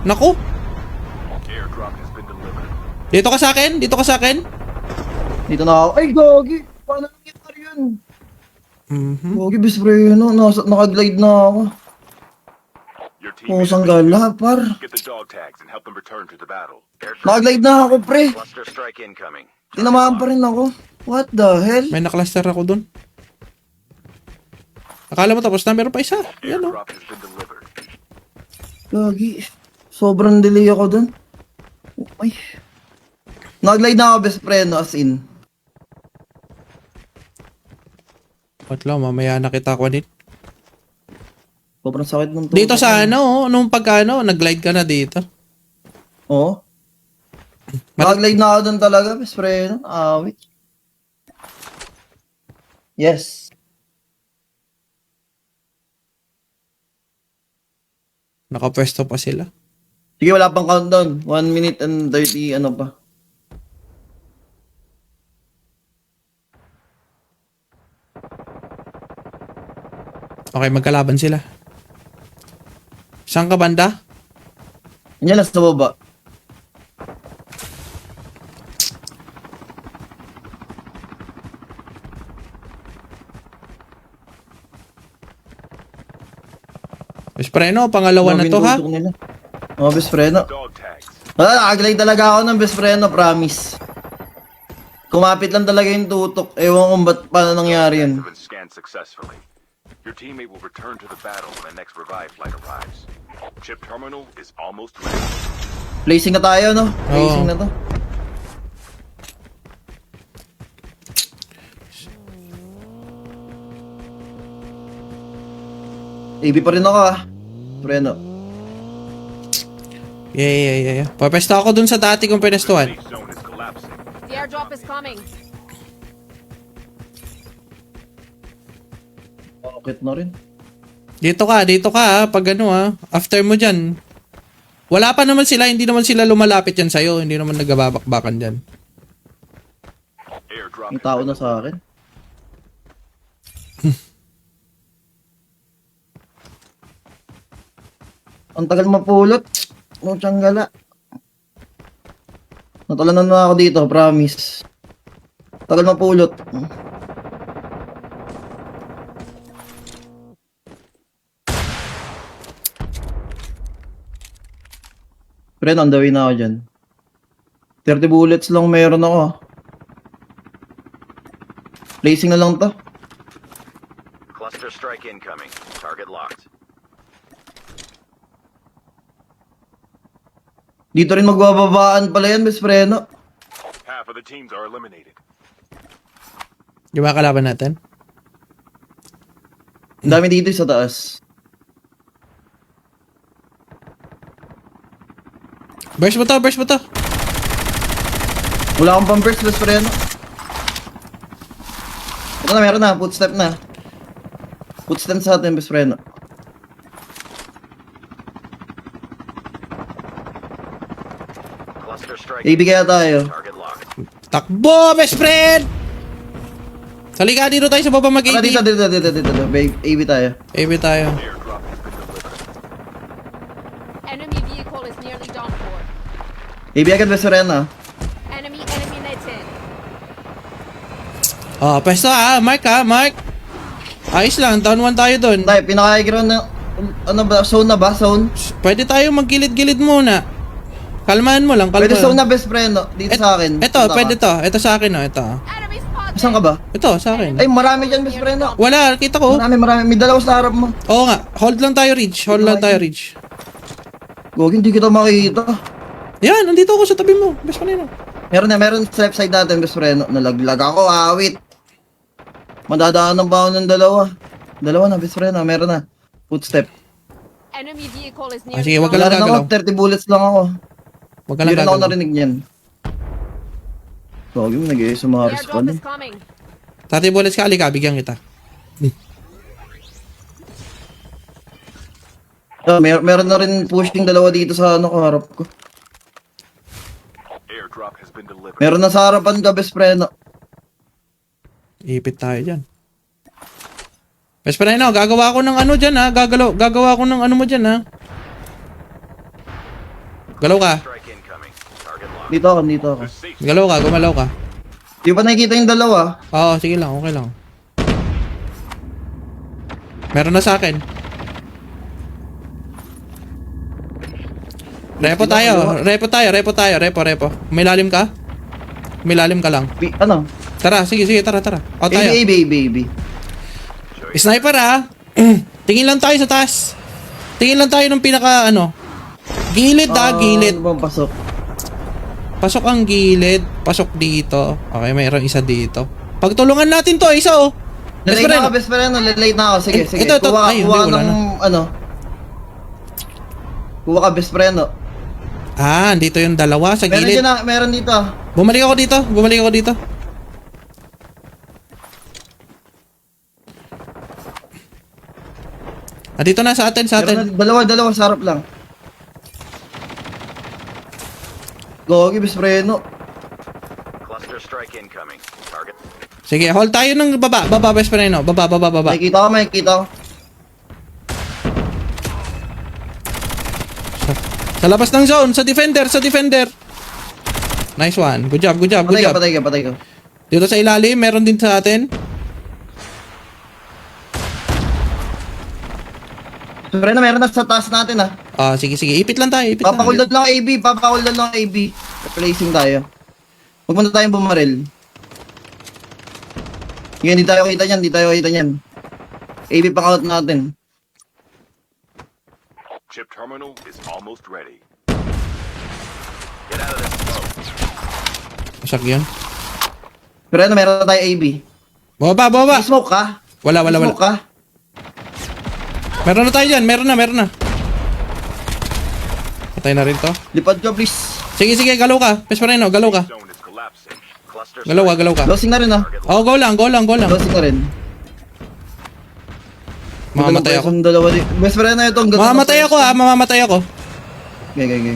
Naku! Dito ka sa akin? Dito ka sa akin? Dito na ako. Ay, gogi! Paano nangyari yun? Gogi, best friend, nakaglide na ako. Pusang gala, par. Nakaglide na ako, pre. Tinamaan pa rin ako. What the hell? May nakluster ako dun. Akala mo tapos na, meron pa isa. Yan o. Gogi. Sobrang delay ako dun. Ay. Nakaglide na ako, best friend, as in. Wait lang, mamaya na kita kunin. Sobrang sakit ng Dito sa ano, nung pagkano, nag-glide ka na dito. Oo. Nakaglide na ako dun talaga, best friend. Wait. Yes. Nakapwesto pa sila. Sige, wala pang countdown. 1 minute and 30, ano pa. Okay, magkalaban sila. Saan ka banda? Yan lang sa baba. Best preno, pangalawa na to ha. Oh, best friend. Nakaglide talaga ako ng best friend, promise. Kumapit lang talaga yung tutok. Ewan kung ba't paano nangyari yun. Your teammate will return to the battle when the next revive flight arrives. Chip terminal is almost ready. Placing na tayo, no? Placing na to. AB pa rin ako Preno. Yeah. Papesta ako dun sa dati kong pinestuhan. Safe zone is collapsing. The airdrop is coming. Bakit na rin? Dito ka ha, pag ano ha. After mo dyan. Wala pa naman sila, hindi naman sila lumalapit yan sa'yo. Hindi naman nagbabakbakan dyan. Airdrop Ang tao na sa akin. Ang tagal mapulot. No, tiyangala. Natalanan na ako dito, promise. Tagal mapulot. Friend, on the way na ako dyan. 30 bullets lang meron ako. Placing na lang to. cluster strike incoming. Target locked. Dito rin magbababaan pala yan, best friend. Half of the teams are eliminated. Di ba kalaban natin? Ang dami dito sa taas. Burst mo to. Wala akong pang-burst, best friend. Ito na, meron na. Footstep na. Footstep sa atin, best friend. Cluster strike. Ibigay na tayo. Target locked. Takbo, best friend! Salika, dito tayo sa baba Dito. mag-AV. AB tayo. AV tayo. Airdrop has been delivered. Enemy vehicle is nearly done for. AB agad, best friend, Enemy meds in. Oh, pwesto Mark. Ayos lang, down 1 tayo dun. Tayo, pinaka-ground na... Ano ba? Zone na ba? Zone? Pwede tayo maggilid-gilid muna. Kalmahan mo lang, Pwede zone na, best friend, Dito sa akin. Ito, Punta ka. pwede to. Ito sa akin, ito. Enemy spotted. Saan ka ba? Ito, sa akin. Ay, marami dyan, best friend, Wala, kita ko. Marami. May dalawa sa harap mo. Oo nga, hold lang tayo, Ridge. Gogi, hindi kita makita. Yan, nandito ako sa tabi mo. Best kanino. Meron sa left side natin, best friend. Nalaglag ako, wait. Madadaanan ba ako ng dalawa? Dalawa na, best friend, meron na. Footstep. Enemy vehicle is Ah, nearly sige, wag ka done. lang Wala rin ako, gagalaw. 30 bullets lang ako. Huwag ka Hindi lang rin ako gagalaw. narinig niyan. Gogi, nag-iisa sa mga The respond. airdrop is coming. Tati bullets ka, alika, bigyan kita. Meron na rin pushing dalawa dito sa harap ko. Airdrop has been delivered. Meron na sa harapan ka, best friend. Ipit tayo dyan. Best friend, gagawa ko ng ano dyan ha. Gagawa ko ng ano mo dyan ha. Galaw ka. Strike incoming. Target locked. Dito ako, dito ako. The safe Galaw ka, gumalaw ka. Di pa nakikita yung dalawa. Oo, sige lang, okay lang. Meron na sa akin. Repo tayo. Repo. May lalim ka? May lalim ka lang. Ano? Tara, sige, tara. O tayo. AB. Sniper Tingin lang tayo sa taas. Tingin lang tayo ng pinaka gilid gilid. Ano bang pasok? Pasok ang gilid. Pasok dito. Okay, mayroon isa dito. Pagtulungan natin to, isa Best Lalate na friend. ako, best friend. Lalate na ako. Sige. Ito. Kuha Ay, hindi, ka wala ng Kuha ka, best friend. Dito yung dalawa sa Meron gilid. dyan meron dito. Bumalik ako dito. Dito na sa atin. Meron na, dalawa, sa harap lang. Gogi, best friend. cluster strike incoming. Target. Sige, hold tayo ng baba. Baba, best friend, Baba. Makikita ko. Sa labas ng zone, sa defender. Nice one. Good job. Patay ka. Dito sa ilalim, meron din sa atin. Friend, meron na sa taas natin Sige. Ipit lang tayo. Papakuldan lang AB. Replacing tayo. Huwag muna tayong bumaril. Hindi tayo kita niyan. AB pang out natin. Chip terminal is almost ready. Get out of this smoke. Masak yun. Pero meron na tayo AB. Baba. May smoke ka? Wala. May smoke ka? Meron na tayo dyan. Meron na. Patay na rin to. Lipad ka, please. Sige. Galaw ka. Best friend, galaw ka. Zone is collapsing. Cluster Galaw ka. Losing na rin Go lang. Losing na rin. Mamamatay ako. Yung dalawa din. Best friend na ito. Mamamatay ako. Okay.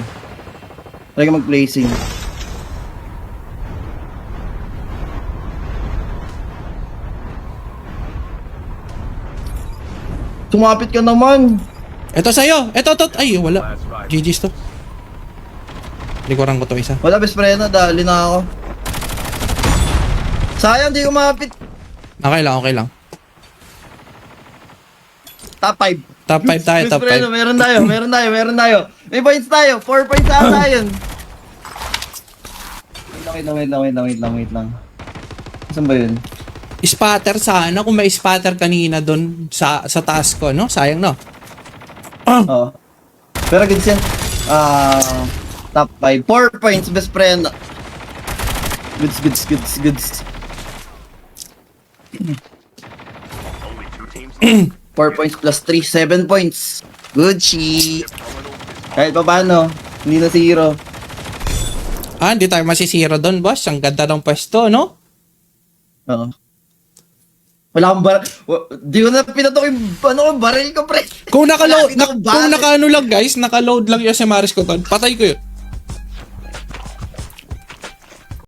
Try ka mag-placing. Sumapit ka naman. Ito sa'yo. Ito. Ay, wala. GG's to. Likuran ko to isa. Wala, best friend na. Dali na ako. Sayang, di umapit. Okay lang. Top 5. Top 5 tayo, top 5. Meron tayo. May points tayo. 4 points ata yun. Wait lang. Saan ba yun? Spatter sana. Kung may spatter kanina doon sa taas ko, no? Sayang, no? Oo. Pero good yan. Top 5. 4 points, best friend. Goods. Only 2 teams. 4 points plus 3, 7 points. Gucci. Kahit pa paano, hindi na zero. Hindi tayo masisiro doon, boss. Ang ganda ng pwesto, no? Oo. Wala akong baril. Di ko na pinatok yung baril ko, pre. Kung naka-load, Wala akong baril. lang, guys, naka-load lang yung SMRs ko doon. Patay ko yun.